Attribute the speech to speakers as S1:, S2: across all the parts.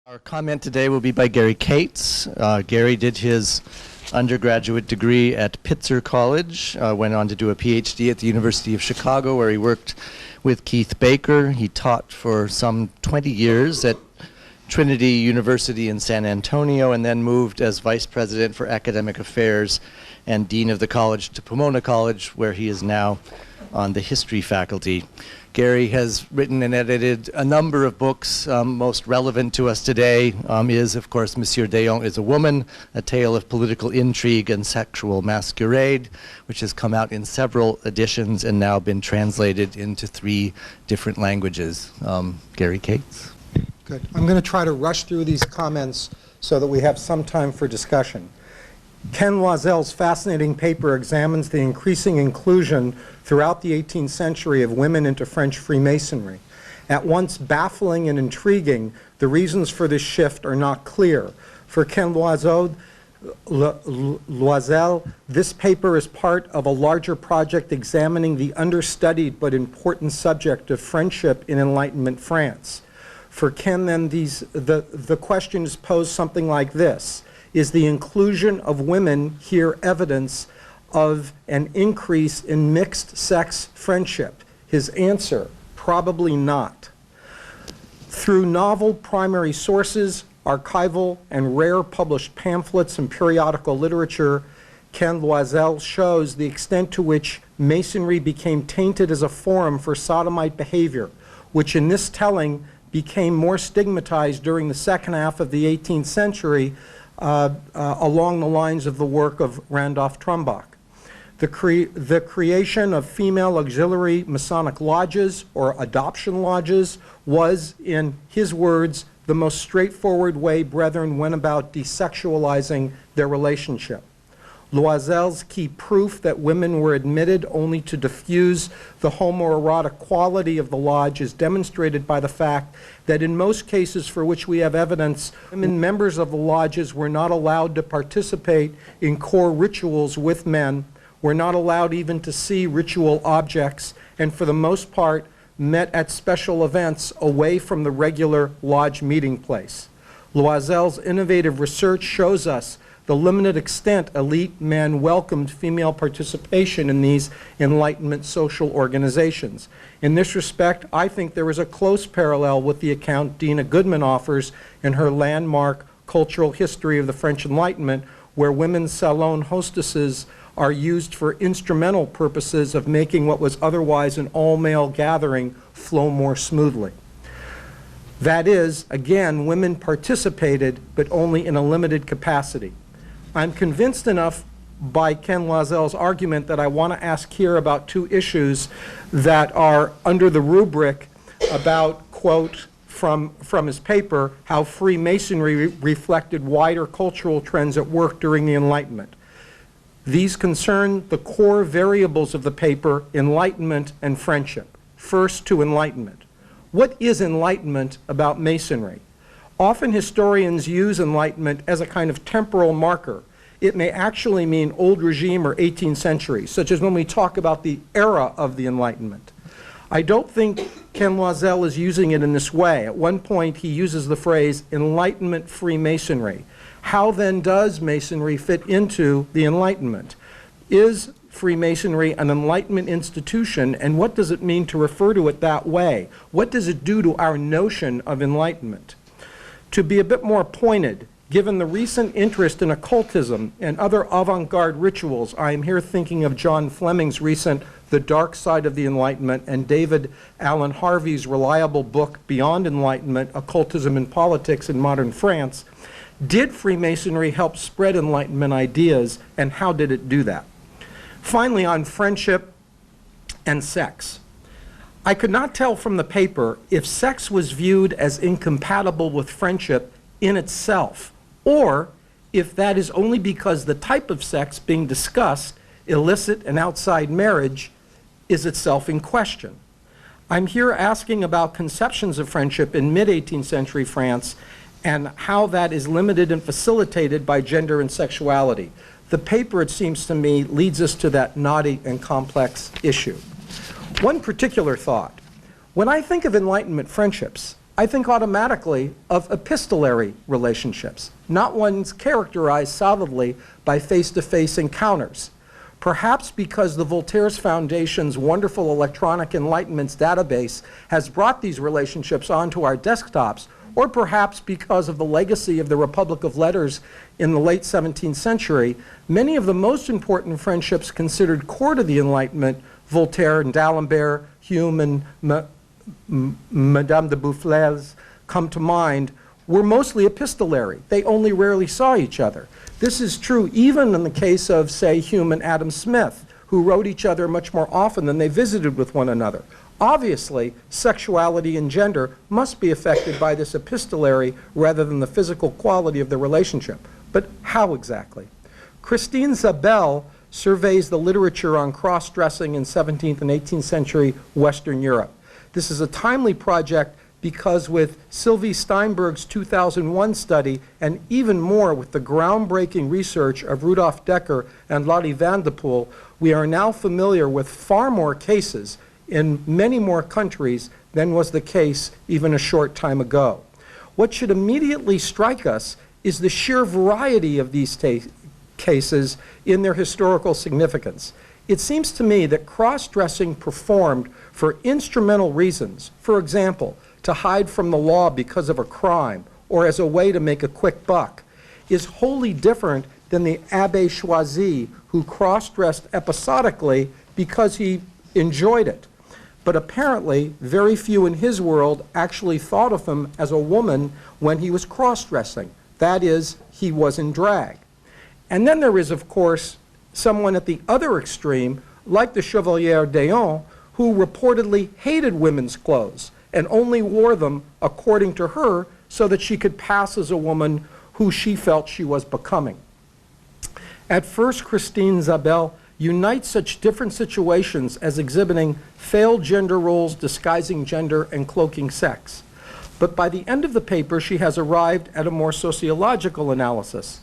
S1: Our comment today will be by Gary Cates. Gary did his undergraduate degree at Pitzer College, went on to do a PhD at the University of Chicago, where he worked with Keith Baker. He taught for some 20 years at Trinity University in San Antonio, and then moved as Vice President for Academic Affairs and Dean of the College to Pomona College, where he is now on the history faculty. Gary has written and edited a number of books. Most relevant to us today is, of course, Monsieur Déon is a Woman, A Tale of Political Intrigue and Sexual Masquerade, which has come out in several editions and now been translated into 3 different languages. Gary Cates.
S2: Good. I'm going to try to rush through these comments so that we have some time for discussion. Ken Loisel's fascinating paper examines the increasing inclusion throughout the 18th century of women into French Freemasonry. At once baffling and intriguing, the reasons for this shift are not clear. For Ken Loisel, this paper is part of a larger project examining the understudied but important subject of friendship in Enlightenment France. For Ken, then, the question is posed something like this. Is the inclusion of women here evidence of an increase in mixed-sex friendship? His answer, probably not. Through novel primary sources, archival and rare published pamphlets and periodical literature, Ken Loisel shows the extent to which Masonry became tainted as a forum for sodomite behavior, which in this telling became more stigmatized during the second half of the 18th century along the lines of the work of Randolph Trumbach. The creation of female auxiliary Masonic lodges or adoption lodges was, in his words, the most straightforward way brethren went about desexualizing their relationship. Loisel's key proof that women were admitted only to diffuse the homoerotic quality of the lodge is demonstrated by the fact that in most cases for which we have evidence, women members of the lodges were not allowed to participate in core rituals with men, were not allowed even to see ritual objects, and for the most part met at special events away from the regular lodge meeting place. Loisel's innovative research shows us the limited extent elite men welcomed female participation in these Enlightenment social organizations. In this respect, I think there is a close parallel with the account Dina Goodman offers in her landmark Cultural History of the French Enlightenment, where women's salon hostesses are used for instrumental purposes of making what was otherwise an all-male gathering flow more smoothly. That is, again, women participated, but only in a limited capacity. I'm convinced enough by Ken Loisel's argument that I want to ask here about 2 issues that are under the rubric about, quote, from his paper, how Freemasonry reflected wider cultural trends at work during the Enlightenment. These concern the core variables of the paper, Enlightenment and friendship. First, to Enlightenment. What is Enlightenment about Masonry? Often historians use Enlightenment as a kind of temporal marker. It may actually mean old regime or 18th century, such as when we talk about the era of the Enlightenment. I don't think Ken Loisel is using it in this way. At one point, he uses the phrase Enlightenment Freemasonry. How then does Masonry fit into the Enlightenment? Is Freemasonry an Enlightenment institution, and what does it mean to refer to it that way? What does it do to our notion of Enlightenment? To be a bit more pointed, given the recent interest in occultism and other avant-garde rituals, I am here thinking of John Fleming's recent The Dark Side of the Enlightenment and David Allen Harvey's reliable book Beyond Enlightenment, Occultism and Politics in Modern France. Did Freemasonry help spread Enlightenment ideas, and how did it do that? Finally, on friendship and sex. I could not tell from the paper if sex was viewed as incompatible with friendship in itself, or if that is only because the type of sex being discussed, illicit and outside marriage, is itself in question. I'm here asking about conceptions of friendship in mid-18th century France and how that is limited and facilitated by gender and sexuality. The paper, it seems to me, leads us to that knotty and complex issue. One particular thought. When I think of Enlightenment friendships, I think automatically of epistolary relationships, not ones characterized solidly by face-to-face encounters. Perhaps because the Voltaire's Foundation's wonderful electronic enlightenments database has brought these relationships onto our desktops, or perhaps because of the legacy of the Republic of Letters in the late 17th century, many of the most important friendships considered core to the Enlightenment, Voltaire and D'Alembert, Hume and Madame de Boufflers come to mind, were mostly epistolary. They only rarely saw each other. This is true even in the case of, say, Hume and Adam Smith, who wrote each other much more often than they visited with one another. Obviously, sexuality and gender must be affected by this epistolary rather than the physical quality of the relationship. But how exactly? Christine Zabel surveys the literature on cross-dressing in 17th and 18th century Western Europe. This is a timely project because with Sylvie Steinberg's 2001 study, and even more with the groundbreaking research of Rudolf Decker and Lottie Van de Poel, we are now familiar with far more cases in many more countries than was the case even a short time ago. What should immediately strike us is the sheer variety of these cases in their historical significance. It seems to me that cross-dressing performed for instrumental reasons, for example, to hide from the law because of a crime or as a way to make a quick buck, is wholly different than the Abbé Choisy who cross-dressed episodically because he enjoyed it. But apparently, very few in his world actually thought of him as a woman when he was cross-dressing. That is, he was in drag. And then there is, of course, someone at the other extreme, like the Chevalier d'Eon, who reportedly hated women's clothes and only wore them, according to her, so that she could pass as a woman who she felt she was becoming. At first, Christine Zabel unites such different situations as exhibiting failed gender roles, disguising gender, and cloaking sex. But by the end of the paper, she has arrived at a more sociological analysis.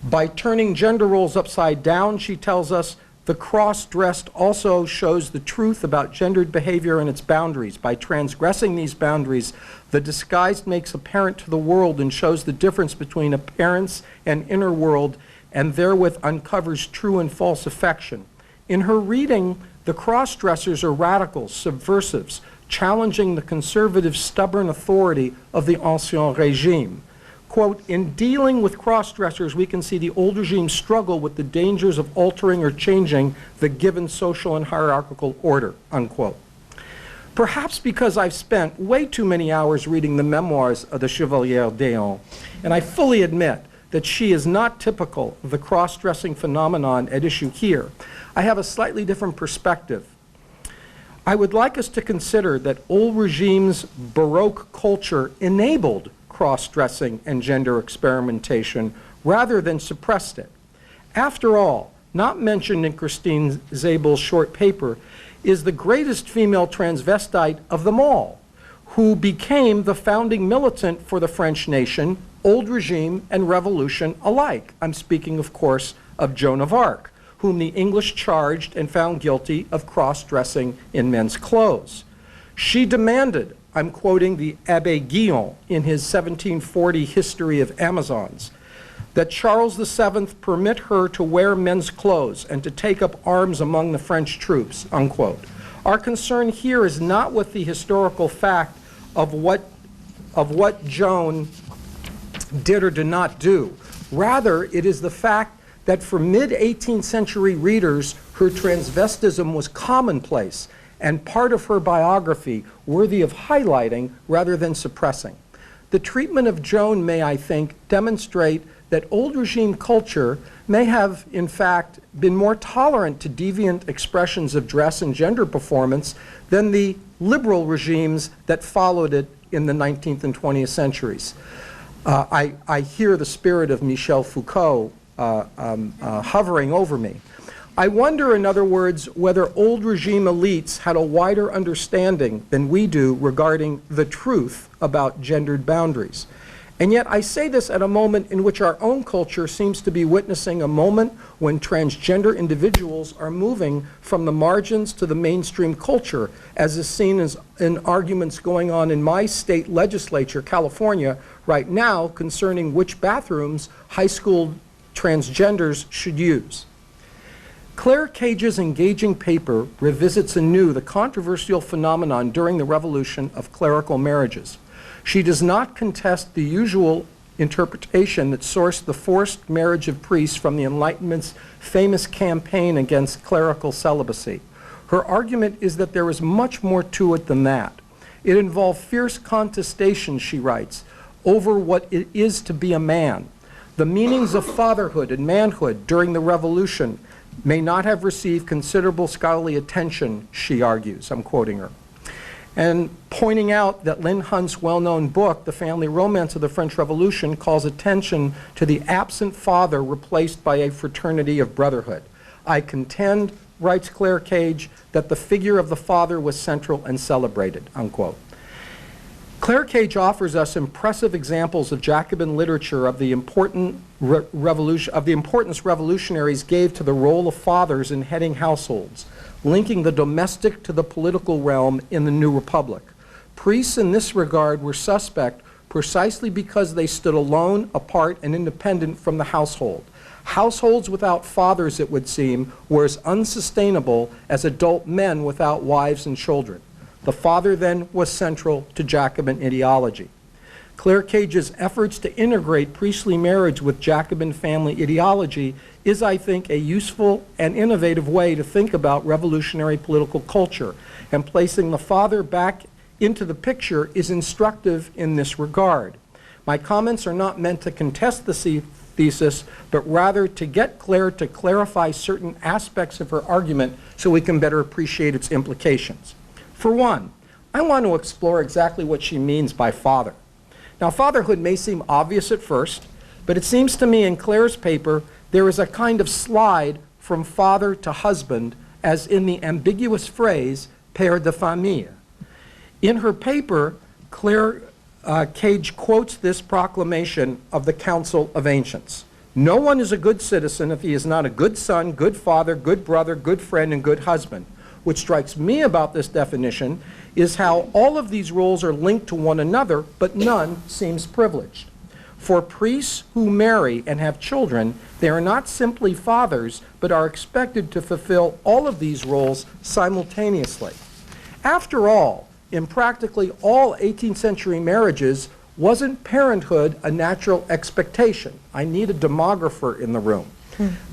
S2: By turning gender roles upside down, she tells us, the cross-dressed also shows the truth about gendered behavior and its boundaries. By transgressing these boundaries, the disguised makes apparent to the world and shows the difference between appearance and inner world, and therewith uncovers true and false affection. In her reading, the cross-dressers are radicals, subversives, challenging the conservative, stubborn authority of the Ancien Régime. Quote, in dealing with cross-dressers, we can see the old regime struggle with the dangers of altering or changing the given social and hierarchical order, unquote. Perhaps because I've spent way too many hours reading the memoirs of the Chevalier d'Eon, and I fully admit that she is not typical of the cross-dressing phenomenon at issue here, I have a slightly different perspective. I would like us to consider that old regime's Baroque culture enabled cross-dressing and gender experimentation rather than suppressed it. After all, not mentioned in Christine Zabel's short paper, is the greatest female transvestite of them all, who became the founding militant for the French nation, old regime and revolution alike. I'm speaking, of course, of Joan of Arc, whom the English charged and found guilty of cross-dressing in men's clothes. She demanded, I'm quoting the Abbé Guillon in his 1740 History of Amazons, that Charles VII permit her to wear men's clothes and to take up arms among the French troops, unquote. Our concern here is not with the historical fact of what Joan did or did not do. Rather, it is the fact that for mid-18th century readers, her transvestism was commonplace and part of her biography worthy of highlighting rather than suppressing. The treatment of Joan may, I think, demonstrate that old regime culture may have, in fact, been more tolerant to deviant expressions of dress and gender performance than the liberal regimes that followed it in the 19th and 20th centuries. I hear the spirit of Michel Foucault hovering over me. I wonder, in other words, whether old regime elites had a wider understanding than we do regarding the truth about gendered boundaries. And yet I say this at a moment in which our own culture seems to be witnessing a moment when transgender individuals are moving from the margins to the mainstream culture, as is seen as in arguments going on in my state legislature, California, right now concerning which bathrooms high school transgenders should use. Claire Cage's engaging paper revisits anew the controversial phenomenon during the revolution of clerical marriages. She does not contest the usual interpretation that sourced the forced marriage of priests from the Enlightenment's famous campaign against clerical celibacy. Her argument is that there is much more to it than that. It involved fierce contestation, she writes, over what it is to be a man. The meanings of fatherhood and manhood during the revolution may not have received considerable scholarly attention, she argues. I'm quoting her. And pointing out that Lynn Hunt's well-known book, The Family Romance of the French Revolution, calls attention to the absent father replaced by a fraternity of brotherhood. I contend, writes Claire Cage, that the figure of the father was central and celebrated, unquote. Claire Cage offers us impressive examples of Jacobin literature of the importance revolutionaries gave to the role of fathers in heading households, linking the domestic to the political realm in the New Republic. Priests in this regard were suspect precisely because they stood alone, apart, and independent from the household. Households without fathers, it would seem, were as unsustainable as adult men without wives and children. The father then was central to Jacobin ideology. Claire Cage's efforts to integrate priestly marriage with Jacobin family ideology is, I think, a useful and innovative way to think about revolutionary political culture, and placing the father back into the picture is instructive in this regard. My comments are not meant to contest the thesis, but rather to get Claire to clarify certain aspects of her argument so we can better appreciate its implications. For one, I want to explore exactly what she means by father. Now, fatherhood may seem obvious at first, but it seems to me in Claire's paper there is a kind of slide from father to husband, as in the ambiguous phrase père de famille. In her paper, Claire Cage quotes this proclamation of the Council of Ancients. No one is a good citizen if he is not a good son, good father, good brother, good friend, and good husband. What strikes me about this definition is how all of these roles are linked to one another, but none seems privileged. For priests who marry and have children, they are not simply fathers, but are expected to fulfill all of these roles simultaneously. After all, in practically all 18th century marriages, wasn't parenthood a natural expectation? I need a demographer in the room.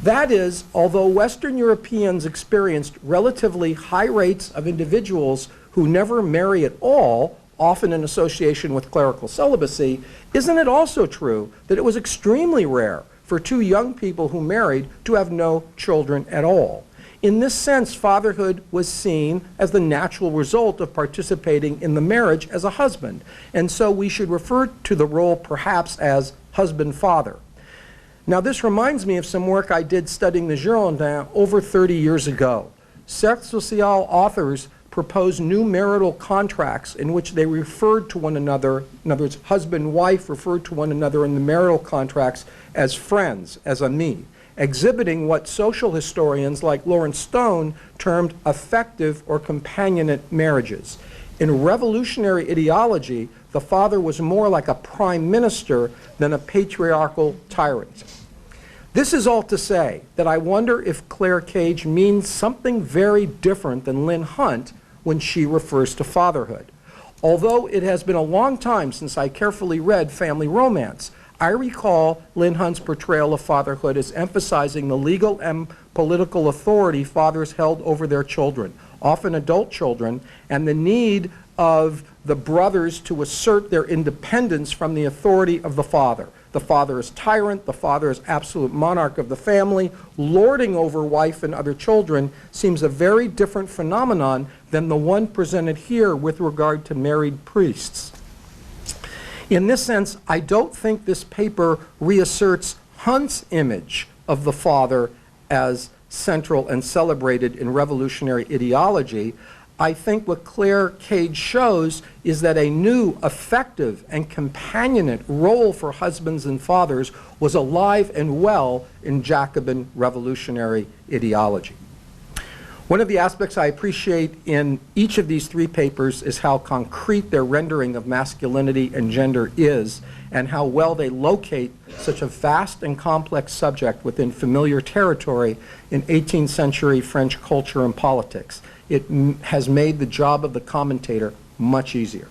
S2: That is, although Western Europeans experienced relatively high rates of individuals who never marry at all, often in association with clerical celibacy, isn't it also true that it was extremely rare for two young people who married to have no children at all? In this sense, fatherhood was seen as the natural result of participating in the marriage as a husband, and so we should refer to the role perhaps as husband-father. Now, this reminds me of some work I did studying the Girondins over 30 years ago. Cercle Social authors proposed new marital contracts in which they referred to one another, in other words, husband and wife referred to one another in the marital contracts as friends, as amis, exhibiting what social historians like Lawrence Stone termed affective or companionate marriages. In revolutionary ideology, the father was more like a prime minister than a patriarchal tyrant. This is all to say that I wonder if Claire Cage means something very different than Lynn Hunt when she refers to fatherhood. Although it has been a long time since I carefully read Family Romance, I recall Lynn Hunt's portrayal of fatherhood as emphasizing the legal and political authority fathers held over their children, often adult children, and the need of the brothers to assert their independence from the authority of the father. The father is tyrant, the father is absolute monarch of the family. Lording over wife and other children seems a very different phenomenon than the one presented here with regard to married priests. In this sense, I don't think this paper reasserts Hunt's image of the father as central and celebrated in revolutionary ideology. I think what Claire Cage shows is that a new, effective, and companionate role for husbands and fathers was alive and well in Jacobin revolutionary ideology. One of the aspects I appreciate in each of these three papers is how concrete their rendering of masculinity and gender is, and how well they locate such a vast and complex subject within familiar territory in 18th century French culture and politics. It has made the job of the commentator much easier.